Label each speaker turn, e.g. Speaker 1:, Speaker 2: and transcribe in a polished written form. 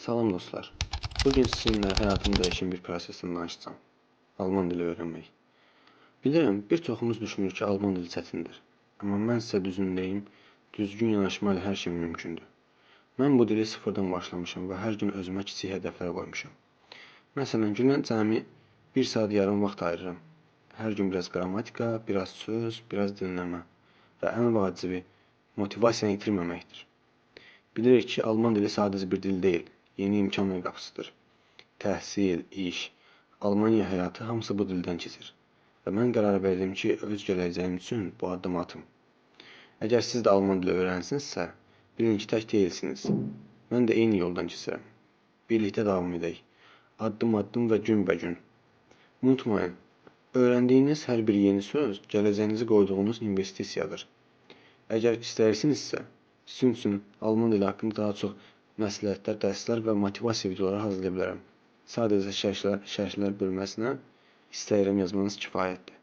Speaker 1: Salam dostlar. Bugün sizinle hayatımı dəyişən bir prosesdən danışacağım. Alman dili öyrənmək. Bilirəm, bir çoxumuz düşünür ki, Alman dili çətindir. Amma mən sizə düzünü deyim, düzgün yanaşmayla hər şey mümkündür. Mən bu dili sıfırdan başlamışam və hər gün özümə kiçik hədəflər qoymuşam. Məsələn, günə cəmi 1 saat yarım vaxt ayırıram. Hər gün biraz qrammatika, biraz söz, biraz dinləmə və ən vacibi motivasiyanı itirməməkdir. Bilirik ki, Alman dili sadəcə bir dil deyil, yeni imkanlar qapısıdır. Təhsil, iş, Almaniya həyatı hamısı bu dildən keçir. Və mən qərar verdim ki, öz gələcəyim üçün bu addımı atım. Əgər siz də Alman dili öyrənsinizsə, bilin ki, tək deyilsiniz. Mən də eyni yoldan keçirəm. Birlikdə davam edək. Addım-addım və günbəgün. Unutmayın, öyrəndiyiniz hər bir yeni söz gələcəyinizi qoyduğunuz investisiyadır. Əgər istəyirsinizsə, sizin üçün Alman dili haqqında daha çox məsləhətlər, dərslər və motivasiya videoları hazırlaya bilərəm. Sadəcə şərhlər bölməsinə istəyirəm yazmanız kifayətdir.